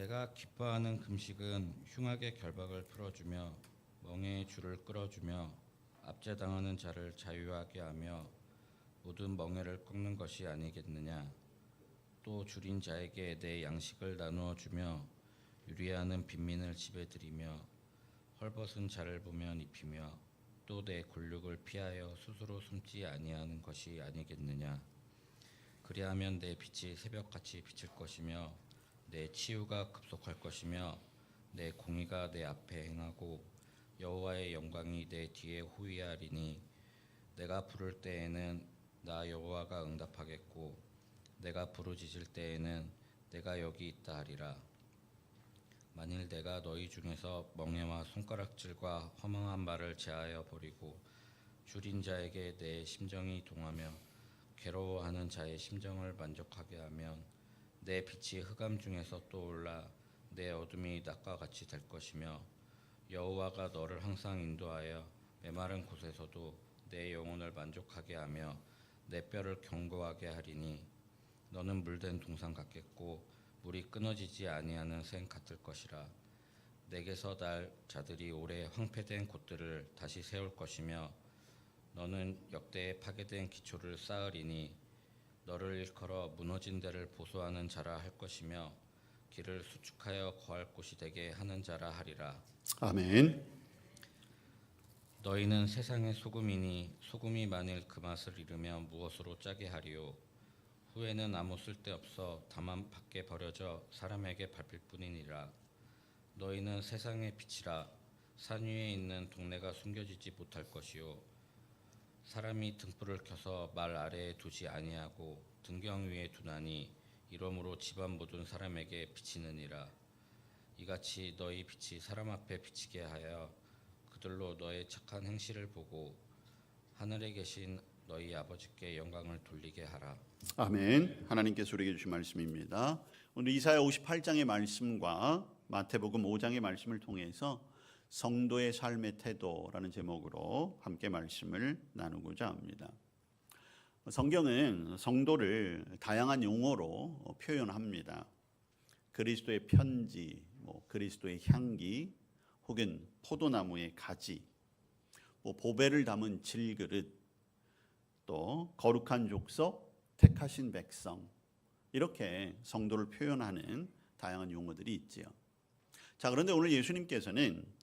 내가 기뻐하는 금식은 흉악의 결박을 풀어주며 멍에의 줄을 끌어주며 압제당하는 자를 자유하게 하며 모든 멍에를 꺾는 것이 아니겠느냐. 또 줄인 자에게 내 양식을 나누어 주며 유리하는 빈민을 집에 들이며 헐벗은 자를 보면 입히며 또 내 곤욕을 피하여 스스로 숨지 아니하는 것이 아니겠느냐. 그리하면 내 빛이 새벽같이 비칠 것이며 내 치유가 급속할 것이며 내 공의가 내 앞에 행하고 여호와의 영광이 내 뒤에 호위하리니 내가 부를 때에는 나 여호와가 응답하겠고 내가 부르짖을 때에는 내가 여기 있다 하리라. 만일 내가 너희 중에서 멍에와 손가락질과 허망한 말을 제하여 버리고 줄인 자에게 내 심정이 동하며 괴로워하는 자의 심정을 만족하게 하면 내 빛이 흑암 중에서 떠올라 내 어둠이 낮과 같이 될 것이며 여호와가 너를 항상 인도하여 메마른 곳에서도 내 영혼을 만족하게 하며 내 뼈를 견고하게 하리니 너는 물된 동산 같겠고 물이 끊어지지 아니하는 샘 같을 것이라. 내게서 날 자들이 오래 황폐된 곳들을 다시 세울 것이며 너는 역대에 파괴된 기초를 쌓으리니 너를 일컬어 무너진 데를 보수하는 자라 할 것이며 길을 수축하여 거할 곳이 되게 하는 자라 하리라. 아멘. 너희는 세상의 소금이니 소금이 만일 그 맛을 잃으면 무엇으로 짜게 하리요. 후에는 아무 쓸데없어 다만 밖에 버려져 사람에게 밟힐 뿐이니라. 너희는 세상의 빛이라. 산 위에 있는 동네가 숨겨지지 못할 것이요. 사람이 등불을 켜서 말 아래에 두지 아니하고 등경 위에 두나니 이러므로 집안 모든 사람에게 비치느니라. 이같이 너희 빛이 사람 앞에 비치게 하여 그들로 너의 착한 행실을 보고 하늘에 계신 너희 아버지께 영광을 돌리게 하라. 아멘. 하나님께서 우리에게 주신 말씀입니다. 오늘 이사야 58장의 말씀과 마태복음 5장의 말씀을 통해서 성도의 삶의 태도라는 제목으로 함께 말씀을 나누고자 합니다. 성경은 성도를 다양한 용어로 표현합니다. 그리스도의 편지, 그리스도의 향기, 혹은 포도나무의 가지, 보배를 담은 질그릇, 또 거룩한 족속, 택하신 백성, 이렇게 성도를 표현하는 다양한 용어들이 있지요. 자, 그런데 오늘 예수님께서는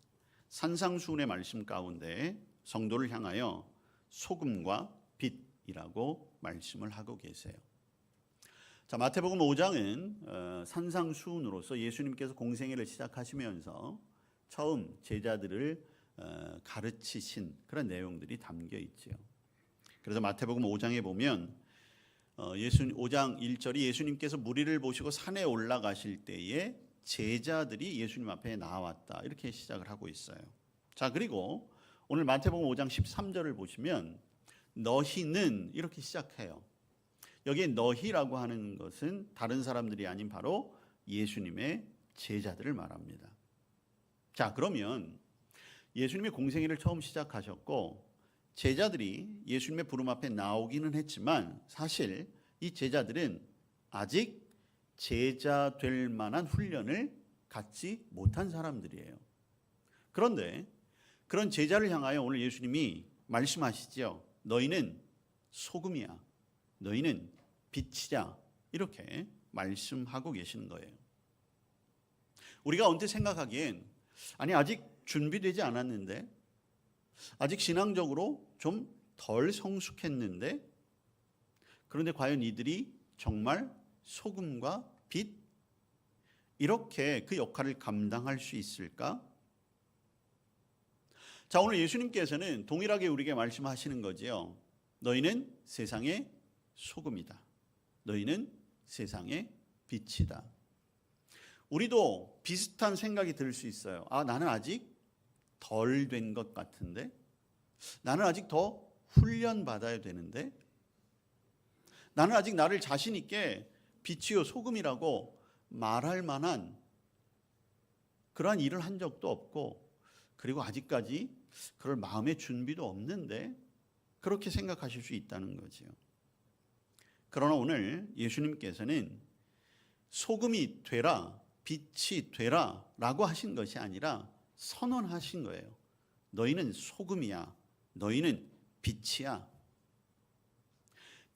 산상수훈의 말씀 가운데 성도를 향하여 소금과 빛이라고 말씀을 하고 계세요. 자, 마태복음 5장은 산상수훈으로서 예수님께서 공생애를 시작하시면서 처음 제자들을 가르치신 그런 내용들이 담겨 있지요. 그래서 마태복음 5장에 보면 5장 1절이 예수님께서 무리를 보시고 산에 올라가실 때에 제자들이 예수님 앞에 나왔다, 이렇게 시작을 하고 있어요. 자, 그리고 오늘 마태복음 5장 13절을 보시면 너희는 이렇게 시작해요. 여기에 너희라고 하는 것은 다른 사람들이 아닌 바로 예수님의 제자들을 말합니다. 자, 그러면 예수님의 공생애를 처음 시작하셨고 제자들이 예수님의 부름 앞에 나오기는 했지만 사실 이 제자들은 아직 제자 될 만한 훈련을 갖지 못한 사람들이에요. 그런데 그런 제자를 향하여 오늘 예수님이 말씀하시죠. 너희는 소금이야. 너희는 빛이야. 이렇게 말씀하고 계시는 거예요. 우리가 언뜻 생각하기엔 아니 아직 준비되지 않았는데, 아직 신앙적으로 좀 덜 성숙했는데, 그런데 과연 이들이 정말 소금과 빛, 이렇게 그 역할을 감당할 수 있을까? 자, 오늘 예수님께서는 동일하게 우리에게 말씀하시는 거지요. 너희는 세상의 소금이다. 너희는 세상의 빛이다. 우리도 비슷한 생각이 들 수 있어요. 아, 나는 아직 덜 된 것 같은데, 나는 아직 더 훈련 받아야 되는데, 나는 아직 나를 자신 있게 빛이요 소금이라고 말할 만한 그러한 일을 한 적도 없고, 그리고 아직까지 그럴 마음의 준비도 없는데, 그렇게 생각하실 수 있다는 거지요. 그러나 오늘 예수님께서는 소금이 되라, 빛이 되라라고 하신 것이 아니라 선언하신 거예요. 너희는 소금이야. 너희는 빛이야.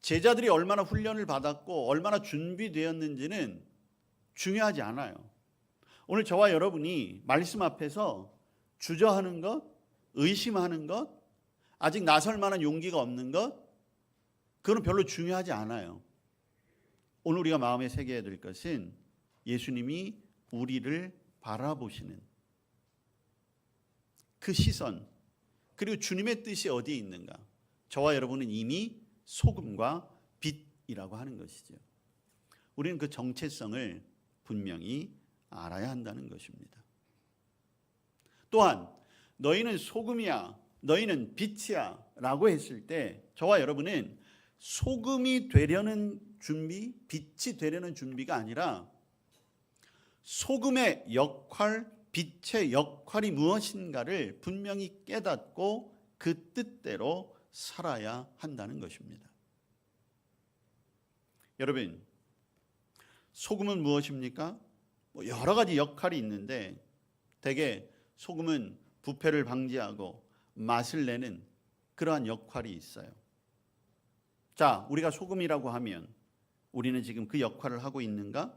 제자들이 얼마나 훈련을 받았고 얼마나 준비되었는지는 중요하지 않아요. 오늘 저와 여러분이 말씀 앞에서 주저하는 것, 의심하는 것, 아직 나설 만한 용기가 없는 것, 그건 별로 중요하지 않아요. 오늘 우리가 마음에 새겨야 될 것은 예수님이 우리를 바라보시는 그 시선, 그리고 주님의 뜻이 어디에 있는가. 저와 여러분은 이미 소금과 빛이라고 하는 것이죠. 우리는 그 정체성을 분명히 알아야 한다는 것입니다. 또한 너희는 소금이야, 너희는 빛이야 라고 했을 때 저와 여러분은 소금이 되려는 준비, 빛이 되려는 준비가 아니라 소금의 역할, 빛의 역할이 무엇인가를 분명히 깨닫고 그 뜻대로 살아야 한다는 것입니다. 여러분, 소금은 무엇입니까? 여러 가지 역할이 있는데 대개 소금은 부패를 방지하고 맛을 내는 그러한 역할이 있어요. 자, 우리가 소금이라고 하면 우리는 지금 그 역할을 하고 있는가?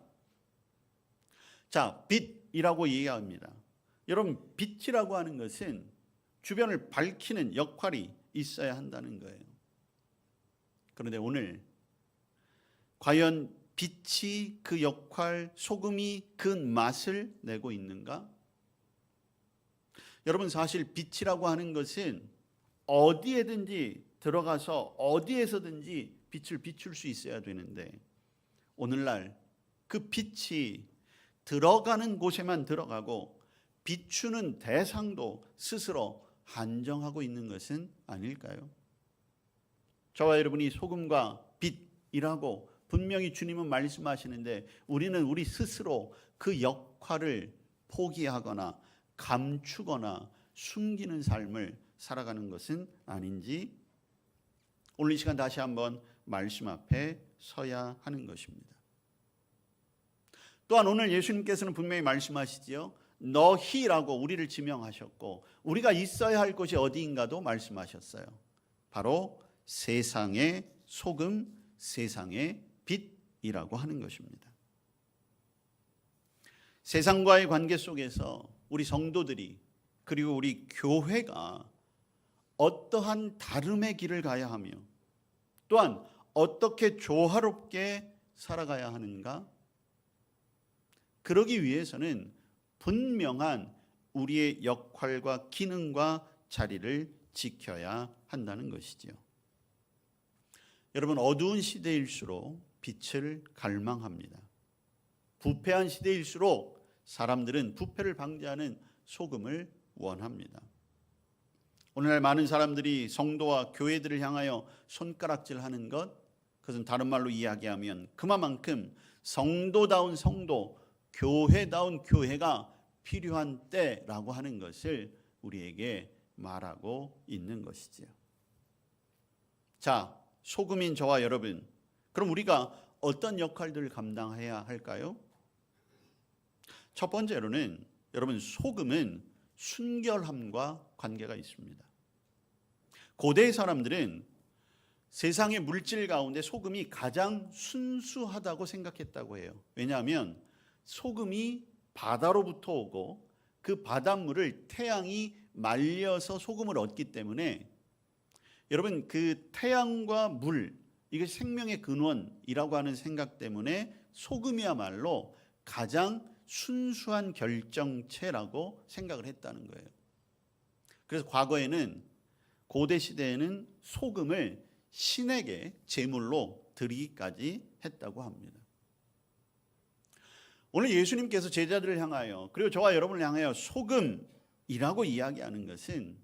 자, 빛이라고 이해합니다. 여러분, 빛이라고 하는 것은 주변을 밝히는 역할이 있어야 한다는 거예요. 그런데 오늘 과연 빛이 그 역할, 소금이 그 맛을 내고 있는가? 여러분, 사실 빛이라고 하는 것은 어디에든지 들어가서 어디에서든지 빛을 비출 수 있어야 되는데 오늘날 그 빛이 들어가는 곳에만 들어가고 비추는 대상도 스스로 한정하고 있는 것은 아닐까요? 저와 여러분이 소금과 빛이라고 분명히 주님은 말씀하시는데 우리는 우리 스스로 그 역할을 포기하거나 감추거나 숨기는 삶을 살아가는 것은 아닌지 오늘 이 시간 다시 한번 말씀 앞에 서야 하는 것입니다. 또한 오늘 예수님께서는 분명히 말씀하시지요. 너희라고 우리를 지명하셨고 우리가 있어야 할 곳이 어디인가도 말씀하셨어요. 바로 세상의 소금, 세상의 빛이라고 하는 것입니다. 세상과의 관계 속에서 우리 성도들이 그리고 우리 교회가 어떠한 다름의 길을 가야 하며 또한 어떻게 조화롭게 살아가야 하는가? 그러기 위해서는 분명한 우리의 역할과 기능과 자리를 지켜야 한다는 것이지요. 여러분, 어두운 시대일수록 빛을 갈망합니다. 부패한 시대일수록 사람들은 부패를 방지하는 소금을 원합니다. 오늘날 많은 사람들이 성도와 교회들을 향하여 손가락질하는 것, 그것은 다른 말로 이야기하면 그만큼 성도다운 성도, 교회다운 교회가 필요한 때라고 하는 것을 우리에게 말하고 있는 것이지요. 자, 소금인 저와 여러분, 그럼 우리가 어떤 역할들을 감당해야 할까요? 첫 번째로는 여러분, 소금은 순결함과 관계가 있습니다. 고대 사람들은 세상의 물질 가운데 소금이 가장 순수하다고 생각했다고 해요. 왜냐하면 소금이 바다로부터 오고 그 바닷물을 태양이 말려서 소금을 얻기 때문에 여러분, 그 태양과 물, 이것이 생명의 근원이라고 하는 생각 때문에 소금이야말로 가장 순수한 결정체라고 생각을 했다는 거예요. 그래서 과거에는 고대 시대에는 소금을 신에게 제물로 드리기까지 했다고 합니다. 오늘 예수님께서 제자들을 향하여 그리고 저와 여러분을 향하여 소금이라고 이야기하는 것은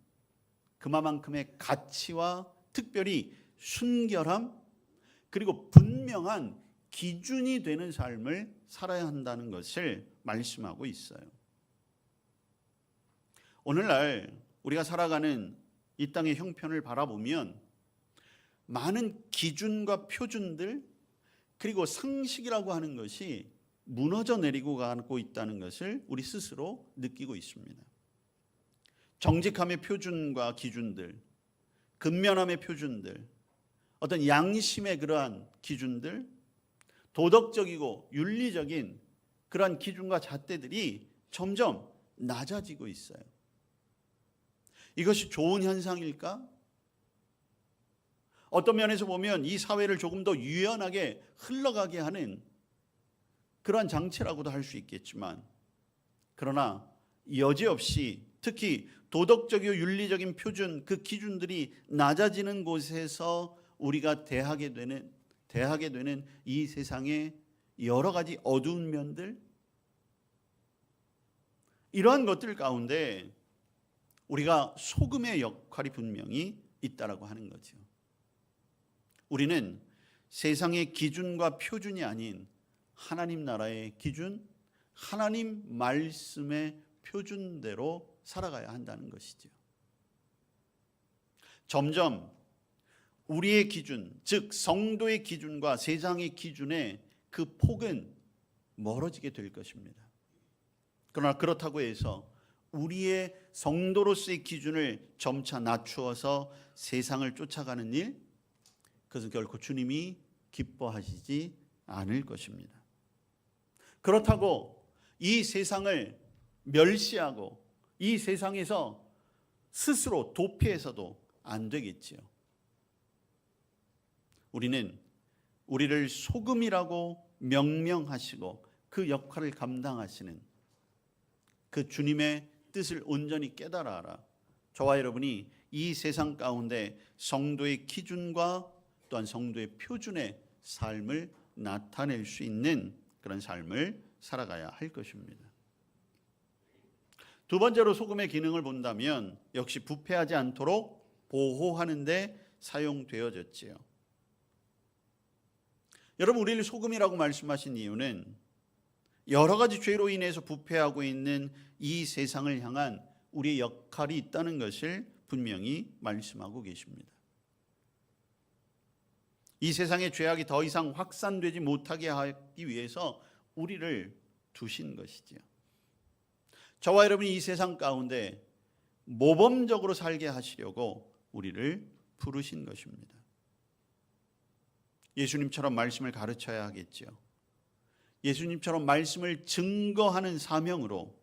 그만큼의 가치와 특별히 순결함 그리고 분명한 기준이 되는 삶을 살아야 한다는 것을 말씀하고 있어요. 오늘날 우리가 살아가는 이 땅의 형편을 바라보면 많은 기준과 표준들 그리고 상식이라고 하는 것이 무너져 내리고 가고 있다는 것을 우리 스스로 느끼고 있습니다. 정직함의 표준과 기준들, 근면함의 표준들, 어떤 양심의 그러한 기준들, 도덕적이고 윤리적인 그러한 기준과 잣대들이 점점 낮아지고 있어요. 이것이 좋은 현상일까? 어떤 면에서 보면 이 사회를 조금 더 유연하게 흘러가게 하는 그러한 장치라고도 할 수 있겠지만, 그러나 여지없이 특히 도덕적이고 윤리적인 표준, 그 기준들이 낮아지는 곳에서 우리가 대하게 되는 이 세상의 여러 가지 어두운 면들, 이러한 것들 가운데 우리가 소금의 역할이 분명히 있다라고 하는 거죠. 우리는 세상의 기준과 표준이 아닌 하나님 나라의 기준, 하나님 말씀의 표준대로 살아가야 한다는 것이죠. 점점 우리의 기준, 즉 성도의 기준과 세상의 기준의 그 폭은 멀어지게 될 것입니다. 그러나 그렇다고 해서 우리의 성도로서의 기준을 점차 낮추어서 세상을 쫓아가는 일, 그것은 결코 주님이 기뻐하시지 않을 것입니다. 그렇다고 이 세상을 멸시하고 이 세상에서 스스로 도피해서도 안 되겠지요. 우리는 우리를 소금이라고 명명하시고 그 역할을 감당하시는 그 주님의 뜻을 온전히 깨달아라. 저와 여러분이 이 세상 가운데 성도의 기준과 또한 성도의 표준의 삶을 나타낼 수 있는 그런 삶을 살아가야 할 것입니다. 두 번째로 소금의 기능을 본다면 역시 부패하지 않도록 보호하는 데 사용되어졌지요. 여러분, 우리를 소금이라고 말씀하신 이유는 여러 가지 죄로 인해서 부패하고 있는 이 세상을 향한 우리의 역할이 있다는 것을 분명히 말씀하고 계십니다. 이 세상의 죄악이 더 이상 확산되지 못하게 하기 위해서 우리를 두신 것이지요. 저와 여러분이 이 세상 가운데 모범적으로 살게 하시려고 우리를 부르신 것입니다. 예수님처럼 말씀을 가르쳐야 하겠지요. 예수님처럼 말씀을 증거하는 사명으로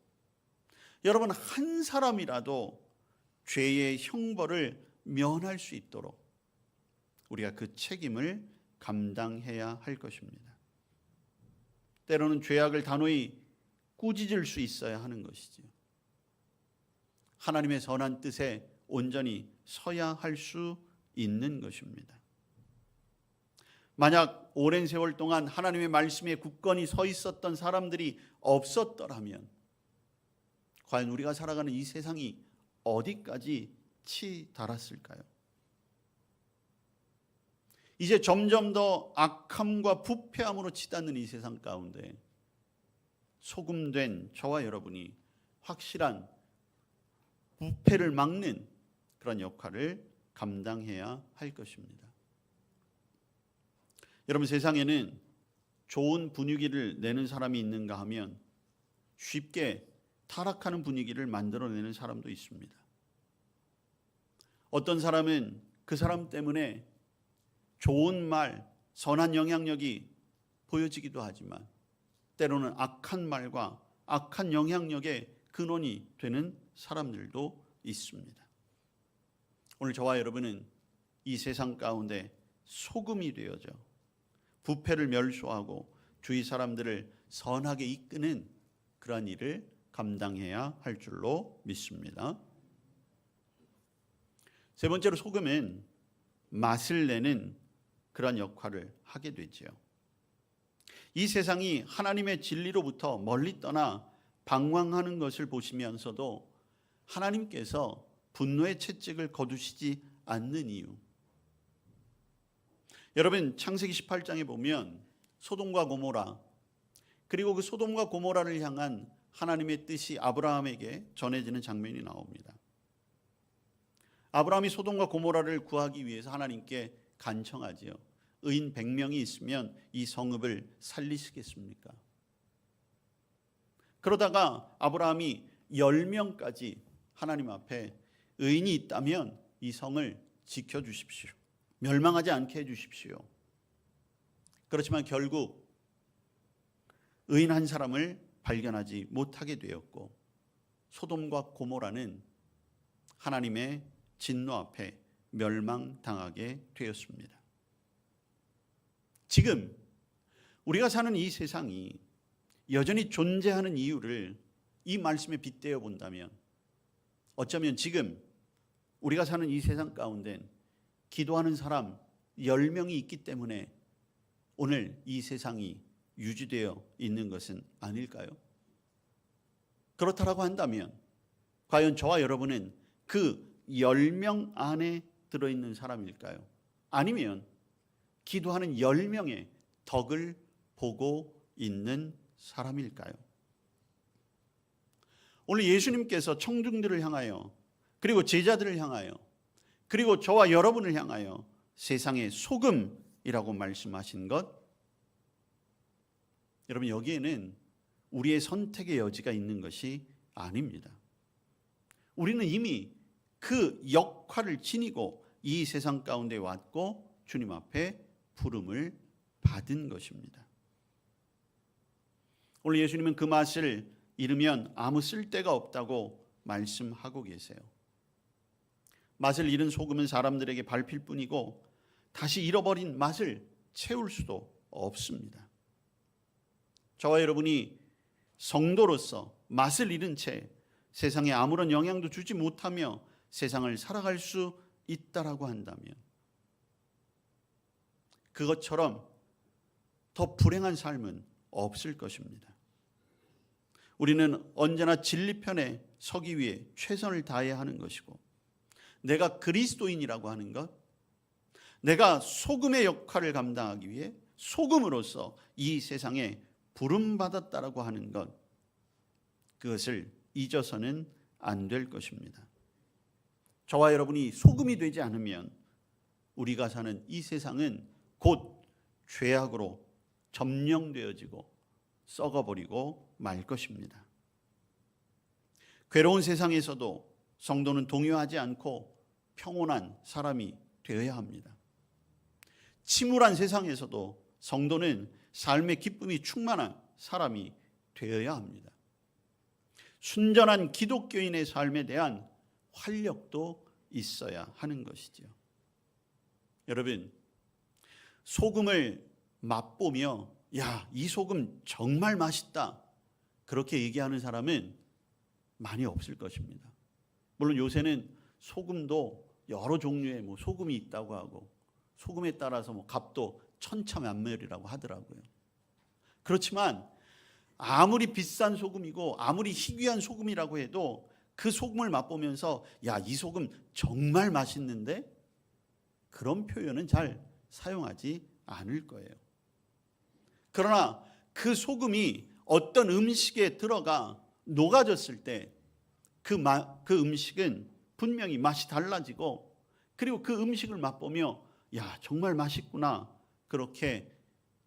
여러분 한 사람이라도 죄의 형벌을 면할 수 있도록 우리가 그 책임을 감당해야 할 것입니다. 때로는 죄악을 단호히 꾸짖을 수 있어야 하는 것이지요. 하나님의 선한 뜻에 온전히 서야 할 수 있는 것입니다. 만약 오랜 세월 동안 하나님의 말씀에 굳건히 서 있었던 사람들이 없었더라면 과연 우리가 살아가는 이 세상이 어디까지 치달았을까요? 이제 점점 더 악함과 부패함으로 치닫는 이 세상 가운데 소금된 저와 여러분이 확실한 부패를 막는 그런 역할을 감당해야 할 것입니다. 여러분, 세상에는 좋은 분위기를 내는 사람이 있는가 하면 쉽게 타락하는 분위기를 만들어내는 사람도 있습니다. 어떤 사람은 그 사람 때문에 좋은 말, 선한 영향력이 보여지기도 하지만 때로는 악한 말과 악한 영향력의 근원이 되는 사람들도 있습니다. 오늘 저와 여러분은 이 세상 가운데 소금이 되어져 부패를 멸소하고 주위 사람들을 선하게 이끄는 그러한 일을 감당해야 할 줄로 믿습니다. 세 번째로 소금은 맛을 내는 그러한 역할을 하게 되지요. 이 세상이 하나님의 진리로부터 멀리 떠나 방황하는 것을 보시면서도 하나님께서 분노의 채찍을 거두시지 않는 이유. 여러분, 창세기 18장에 보면 소돔과 고모라, 그리고 그 소돔과 고모라를 향한 하나님의 뜻이 아브라함에게 전해지는 장면이 나옵니다. 아브라함이 소돔과 고모라를 구하기 위해서 하나님께 간청하지요. 의인 100명이 있으면 이 성읍을 살리시겠습니까? 그러다가 아브라함이 10명까지 하나님 앞에 의인이 있다면 이 성을 지켜주십시오. 멸망하지 않게 해주십시오. 그렇지만 결국 의인 한 사람을 발견하지 못하게 되었고 소돔과 고모라는 하나님의 진노 앞에 멸망당하게 되었습니다. 지금 우리가 사는 이 세상이 여전히 존재하는 이유를 이 말씀에 빗대어 본다면 어쩌면 지금 우리가 사는 이 세상 가운데 기도하는 사람 10명이 있기 때문에 오늘 이 세상이 유지되어 있는 것은 아닐까요? 그렇다라고 한다면 과연 저와 여러분은 그 10명 안에 들어있는 사람일까요? 아니면 기도하는 10명의 덕을 보고 있는 사람일까요? 오늘 예수님께서 청중들을 향하여 그리고 제자들을 향하여 그리고 저와 여러분을 향하여 세상의 소금이라고 말씀하신 것, 여러분 여기에는 우리의 선택의 여지가 있는 것이 아닙니다. 우리는 이미 그 역할을 지니고 이 세상 가운데 왔고 주님 앞에 부름을 받은 것입니다. 오늘 예수님은 그 맛을 잃으면 아무 쓸데가 없다고 말씀하고 계세요. 맛을 잃은 소금은 사람들에게 밟힐 뿐이고 다시 잃어버린 맛을 채울 수도 없습니다. 저와 여러분이 성도로서 맛을 잃은 채 세상에 아무런 영향도 주지 못하며 세상을 살아갈 수 있다라고 한다면 그것처럼 더 불행한 삶은 없을 것입니다. 우리는 언제나 진리 편에 서기 위해 최선을 다해야 하는 것이고 내가 그리스도인이라고 하는 것, 내가 소금의 역할을 감당하기 위해 소금으로서 이 세상에 부름받았다라고 하는 것, 그것을 잊어서는 안 될 것입니다. 저와 여러분이 소금이 되지 않으면 우리가 사는 이 세상은 곧 죄악으로 점령되어지고 썩어버리고 말 것입니다. 괴로운 세상에서도 성도는 동요하지 않고 평온한 사람이 되어야 합니다. 침울한 세상에서도 성도는 삶의 기쁨이 충만한 사람이 되어야 합니다. 순전한 기독교인의 삶에 대한 활력도 있어야 하는 것이죠. 여러분, 소금을 맛보며 야, 이 소금 정말 맛있다 그렇게 얘기하는 사람은 많이 없을 것입니다. 물론 요새는 소금도 여러 종류의 소금이 있다고 하고 소금에 따라서 값도 천차만별이라고 하더라고요. 그렇지만 아무리 비싼 소금이고 아무리 희귀한 소금이라고 해도 그 소금을 맛보면서 야, 이 소금 정말 맛있는데 그런 표현은 잘 사용하지 않을 거예요. 그러나 그 소금이 어떤 음식에 들어가 녹아졌을 때 그 음식은 분명히 맛이 달라지고 그리고 그 음식을 맛보며 야, 정말 맛있구나 그렇게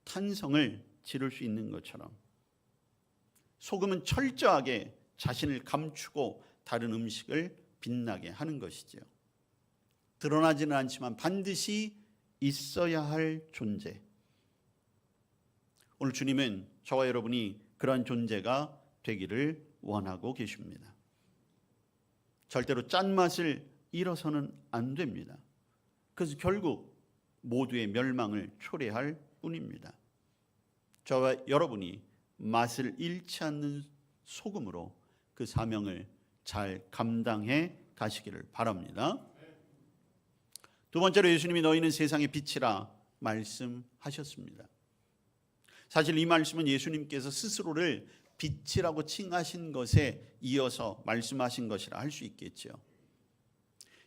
탄성을 지를 수 있는 것처럼 소금은 철저하게 자신을 감추고 다른 음식을 빛나게 하는 것이죠. 드러나지는 않지만 반드시 있어야 할 존재. 오늘 주님은 저와 여러분이 그러한 존재가 되기를 원하고 계십니다. 절대로 짠맛을 잃어서는 안 됩니다. 그래서 결국 모두의 멸망을 초래할 뿐입니다. 저와 여러분이 맛을 잃지 않는 소금으로 그 사명을 잘 감당해 가시기를 바랍니다. 두 번째로 예수님이 너희는 세상의 빛이라 말씀하셨습니다. 사실 이 말씀은 예수님께서 스스로를 빛이라고 칭하신 것에 이어서 말씀하신 것이라 할 수 있겠죠.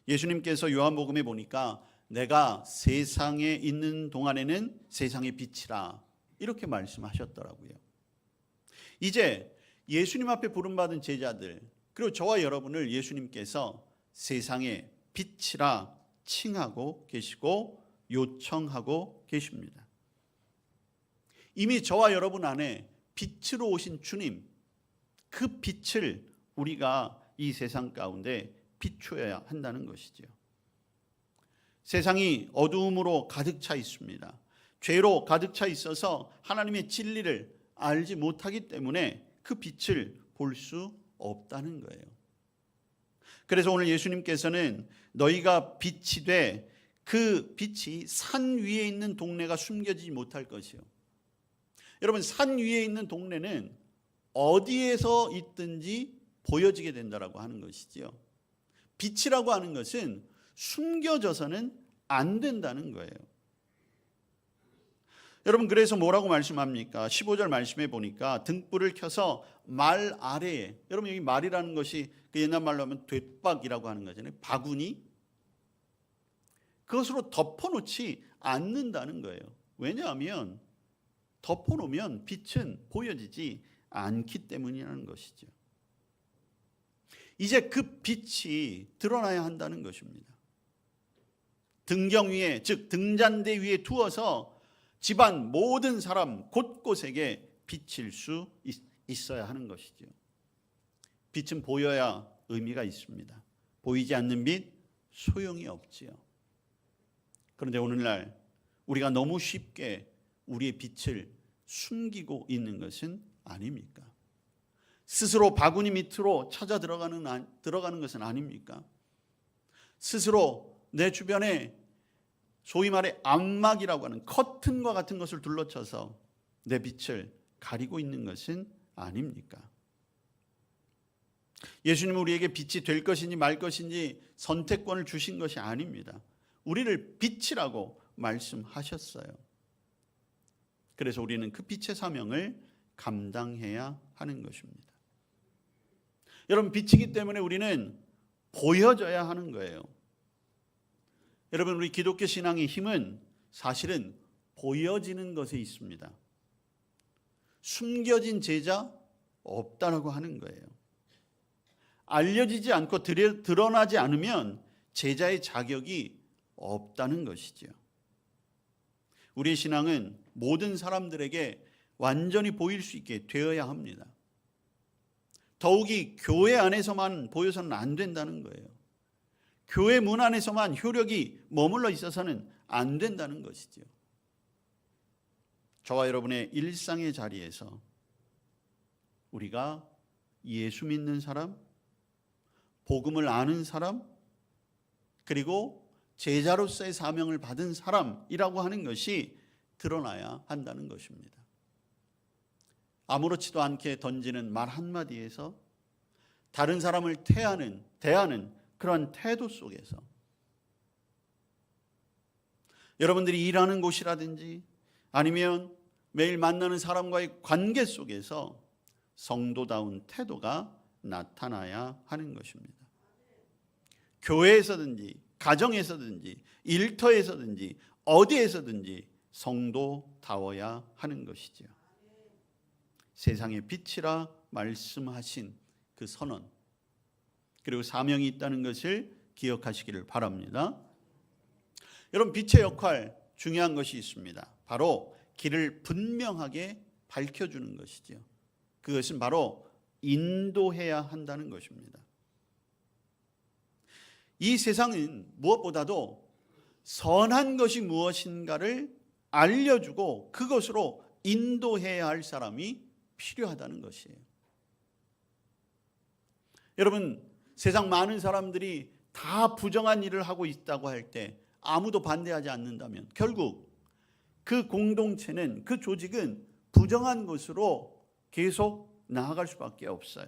예수님께서 요한복음에 보니까 내가 세상에 있는 동안에는 세상의 빛이라 이렇게 말씀하셨더라고요. 이제 예수님 앞에 부름받은 제자들 그리고 저와 여러분을 예수님께서 세상의 빛이라 칭하고 계시고 요청하고 계십니다. 이미 저와 여러분 안에 빛으로 오신 주님, 그 빛을 우리가 이 세상 가운데 비추어야 한다는 것이죠. 세상이 어두움으로 가득 차 있습니다. 죄로 가득 차 있어서 하나님의 진리를 알지 못하기 때문에 그 빛을 볼 수 없다는 거예요. 그래서 오늘 예수님께서는 너희가 빛이 돼 그 빛이 산 위에 있는 동네가 숨겨지지 못할 것이요. 여러분, 산 위에 있는 동네는 어디에서 있든지 보여지게 된다라고 하는 것이지요. 빛이라고 하는 것은 숨겨져서는 안 된다는 거예요. 여러분, 그래서 뭐라고 말씀합니까? 15절 말씀해 보니까 등불을 켜서 말 아래에, 여러분 여기 말이라는 것이 그 옛날 말로 하면 돛박이라고 하는 거잖아요. 바구니, 그것으로 덮어놓지 않는다는 거예요. 왜냐하면 덮어놓으면 빛은 보여지지 않기 때문이라는 것이죠. 이제 그 빛이 드러나야 한다는 것입니다. 등경 위에, 즉 등잔대 위에 두어서 집안 모든 사람 곳곳에게 비칠 수 있어야 하는 것이죠. 빛은 보여야 의미가 있습니다. 보이지 않는 빛 소용이 없지요. 그런데 오늘날 우리가 너무 쉽게 우리의 빛을 숨기고 있는 것은 아닙니까? 스스로 바구니 밑으로 찾아 들어가는 것은 아닙니까? 스스로 내 주변에 소위 말해 암막이라고 하는 커튼과 같은 것을 둘러쳐서 내 빛을 가리고 있는 것은 아닙니까? 예수님은 우리에게 빛이 될 것인지 말 것인지 선택권을 주신 것이 아닙니다. 우리를 빛이라고 말씀하셨어요. 그래서 우리는 그 빛의 사명을 감당해야 하는 것입니다. 여러분, 빛이기 때문에 우리는 보여져야 하는 거예요. 여러분, 우리 기독교 신앙의 힘은 사실은 보여지는 것에 있습니다. 숨겨진 제자 없다라고 하는 거예요. 알려지지 않고 드러나지 않으면 제자의 자격이 없다는 것이죠. 우리의 신앙은 모든 사람들에게 완전히 보일 수 있게 되어야 합니다. 더욱이 교회 안에서만 보여서는 안 된다는 거예요. 교회 문 안에서만 효력이 머물러 있어서는 안 된다는 것이죠. 저와 여러분의 일상의 자리에서 우리가 예수 믿는 사람, 복음을 아는 사람, 그리고 제자로서의 사명을 받은 사람이라고 하는 것이 드러나야 한다는 것입니다. 아무렇지도 않게 던지는 말 한마디에서 다른 사람을 대하는 그러한 태도 속에서 여러분들이 일하는 곳이라든지 아니면 매일 만나는 사람과의 관계 속에서 성도다운 태도가 나타나야 하는 것입니다. 교회에서든지 가정에서든지 일터에서든지 어디에서든지 성도다워야 하는 것이죠. 세상의 빛이라 말씀하신 그 선언, 그리고 사명이 있다는 것을 기억하시기를 바랍니다. 여러분, 빛의 역할 중요한 것이 있습니다. 바로 길을 분명하게 밝혀주는 것이죠. 그것은 바로 인도해야 한다는 것입니다. 이 세상은 무엇보다도 선한 것이 무엇인가를 알려주고 그것으로 인도해야 할 사람이 필요하다는 것이에요. 여러분, 세상 많은 사람들이 다 부정한 일을 하고 있다고 할 때 아무도 반대하지 않는다면 결국 그 공동체는, 그 조직은 부정한 것으로 계속 나아갈 수밖에 없어요.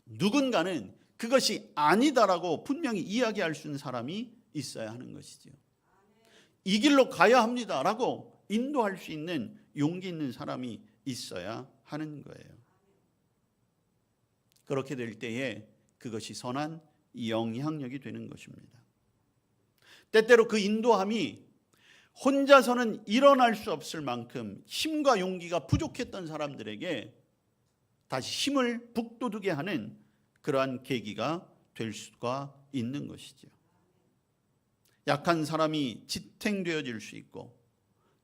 누군가는 그것이 아니다라고 분명히 이야기할 수 있는 사람이 있어야 하는 것이죠. 이 길로 가야 합니다라고 인도할 수 있는 용기 있는 사람이 있어야 하는 거예요. 그렇게 될 때에 그것이 선한 영향력이 되는 것입니다. 때때로 그 인도함이 혼자서는 일어날 수 없을 만큼 힘과 용기가 부족했던 사람들에게 다시 힘을 북돋우게 하는 그러한 계기가 될 수가 있는 것이죠. 약한 사람이 지탱되어질 수 있고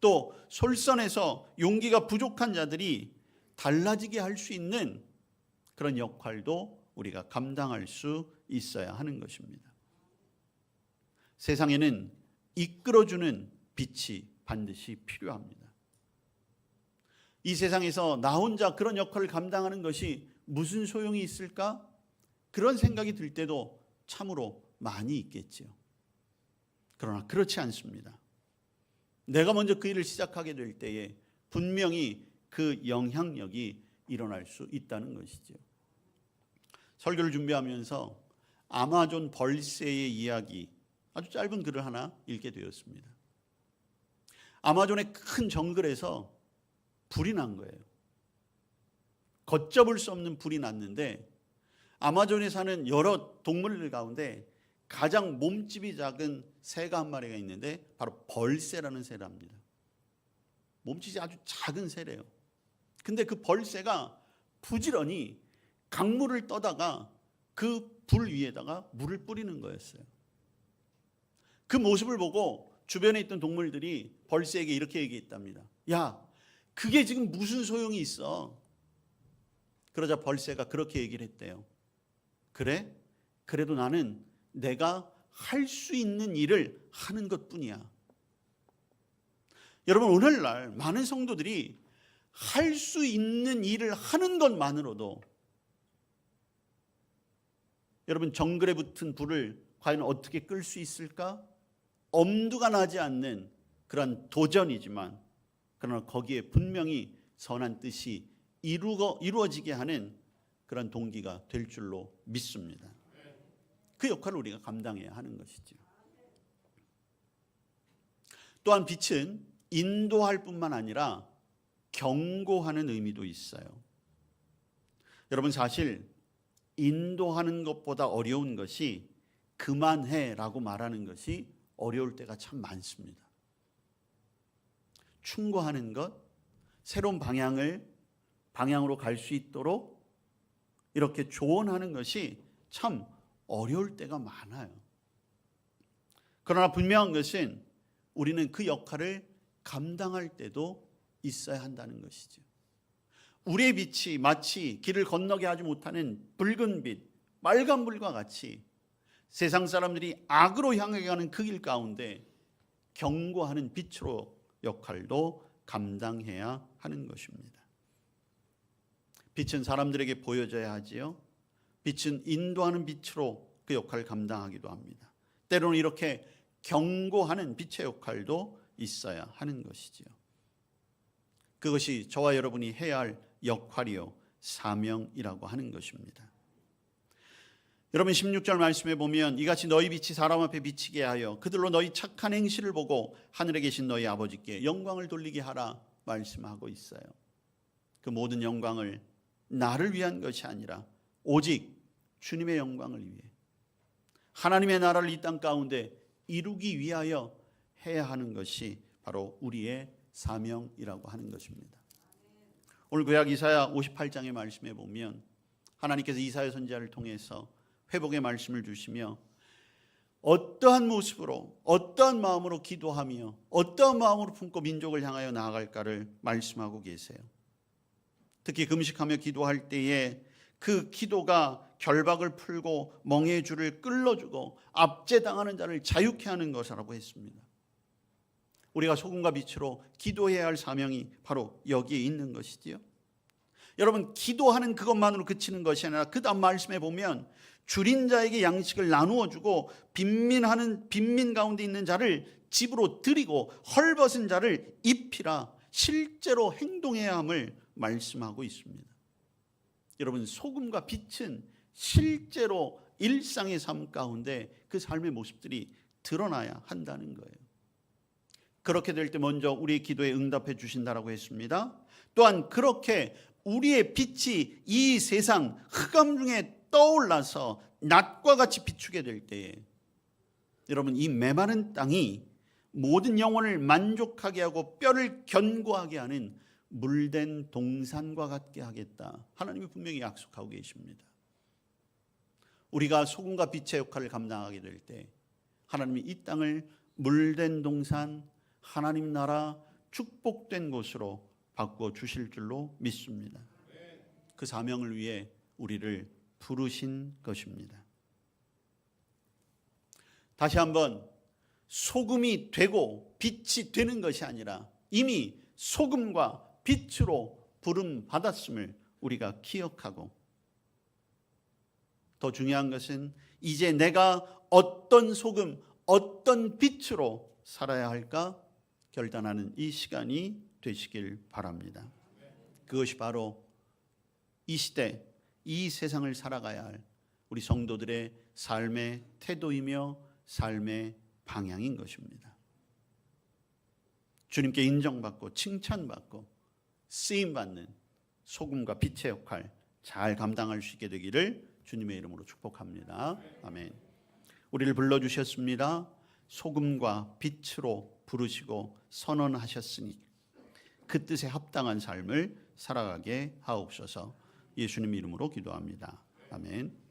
또 솔선해서 용기가 부족한 자들이 달라지게 할 수 있는 그런 역할도 우리가 감당할 수 있어야 하는 것입니다. 세상에는 이끌어주는 빛이 반드시 필요합니다. 이 세상에서 나 혼자 그런 역할을 감당하는 것이 무슨 소용이 있을까? 그런 생각이 들 때도 참으로 많이 있겠지요. 그러나 그렇지 않습니다. 내가 먼저 그 일을 시작하게 될 때에 분명히 그 영향력이 일어날 수 있다는 것이죠. 설교를 준비하면서 아마존 벌새의 이야기, 아주 짧은 글을 하나 읽게 되었습니다. 아마존의 큰 정글에서 불이 난 거예요. 걷잡을 수 없는 불이 났는데 아마존에 사는 여러 동물들 가운데 가장 몸집이 작은 새가 한 마리가 있는데 바로 벌새라는 새랍니다. 몸집이 아주 작은 새래요. 근데 그 벌새가 부지런히 강물을 떠다가 그 불 위에다가 물을 뿌리는 거였어요. 그 모습을 보고 주변에 있던 동물들이 벌새에게 이렇게 얘기했답니다. 야, 그게 지금 무슨 소용이 있어? 그러자 벌새가 그렇게 얘기를 했대요. 그래? 그래도 나는 내가 할 수 있는 일을 하는 것뿐이야. 여러분, 오늘날 많은 성도들이 할 수 있는 일을 하는 것만으로도 여러분 정글에 붙은 불을 과연 어떻게 끌 수 있을까? 엄두가 나지 않는 그런 도전이지만 그러나 거기에 분명히 선한 뜻이 이루어지게 하는 그런 동기가 될 줄로 믿습니다. 그 역할을 우리가 감당해야 하는 것이죠. 또한 빛은 인도할 뿐만 아니라 경고하는 의미도 있어요. 여러분, 사실 인도하는 것보다 어려운 것이 그만해라고 말하는 것이 어려울 때가 참 많습니다. 충고하는 것, 새로운 방향으로 갈 수 있도록 이렇게 조언하는 것이 참 어려울 때가 많아요. 그러나 분명한 것은 우리는 그 역할을 감당할 때도 있어야 한다는 것이죠. 우리의 빛이 마치 길을 건너게 하지 못하는 붉은 빛, 빨간 불과 같이 세상 사람들이 악으로 향해 가는 그 길 가운데 경고하는 빛으로 역할도 감당해야 하는 것입니다. 빛은 사람들에게 보여져야 하지요. 빛은 인도하는 빛으로 그 역할을 감당하기도 합니다. 때로는 이렇게 경고하는 빛의 역할도 있어야 하는 것이지요. 그것이 저와 여러분이 해야 할 역할이요 사명이라고 하는 것입니다. 여러분 16절 말씀에 보면 이같이 너희 빛이 사람 앞에 비치게 하여 그들로 너희 착한 행실을 보고 하늘에 계신 너희 아버지께 영광을 돌리게 하라 말씀하고 있어요. 그 모든 영광을 나를 위한 것이 아니라 오직 주님의 영광을 위해 하나님의 나라를 이 땅 가운데 이루기 위하여 해야 하는 것이 바로 우리의 사명이라고 하는 것입니다. 오늘 구약 이사야 58장의 말씀에 보면 하나님께서 이사야 선지자를 통해서 회복의 말씀을 주시며 어떠한 모습으로 어떠한 마음으로 기도하며 어떠한 마음으로 품고 민족을 향하여 나아갈까를 말씀하고 계세요. 특히 금식하며 기도할 때에 그 기도가 결박을 풀고 멍에의 줄을 끌어주고 압제당하는 자를 자유케 하는 것이라고 했습니다. 우리가 소금과 빛으로 기도해야 할 사명이 바로 여기에 있는 것이지요. 여러분, 기도하는 그것만으로 그치는 것이 아니라 그 다음 말씀에 보면 줄인 자에게 양식을 나누어 주고 빈민 가운데 있는 자를 집으로 들이고 헐벗은 자를 입히라 실제로 행동해야 함을 말씀하고 있습니다. 여러분, 소금과 빛은 실제로 일상의 삶 가운데 그 삶의 모습들이 드러나야 한다는 거예요. 그렇게 될 때 먼저 우리의 기도에 응답해 주신다라고 했습니다. 또한 그렇게 우리의 빛이 이 세상 흑암 중에 떠올라서 낮과 같이 비추게 될 때에 여러분, 이 메마른 땅이 모든 영혼을 만족하게 하고 뼈를 견고하게 하는 물된 동산과 같게 하겠다. 하나님이 분명히 약속하고 계십니다. 우리가 소금과 빛의 역할을 감당하게 될 때 하나님이 이 땅을 물된 동산, 하나님 나라, 축복된 곳으로 바꾸어 주실 줄로 믿습니다. 그 사명을 위해 우리를 부르신 것입니다. 다시 한번 소금이 되고 빛이 되는 것이 아니라 이미 소금과 빛으로 부름 받았음을 우리가 기억하고, 더 중요한 것은 이제 내가 어떤 소금, 어떤 빛으로 살아야 할까 결단하는 이 시간이 되시길 바랍니다. 그것이 바로 이 시대, 이 세상을 살아가야 할 우리 성도들의 삶의 태도이며 삶의 방향인 것입니다. 주님께 인정받고 칭찬받고 쓰임받는 소금과 빛의 역할 잘 감당할 수 있게 되기를 주님의 이름으로 축복합니다. 아멘. 우리를 불러주셨습니다. 소금과 빛으로 부르시고 선언하셨으니 그 뜻에 합당한 삶을 살아가게 하옵소서. 예수님 이름으로 기도합니다. 아멘.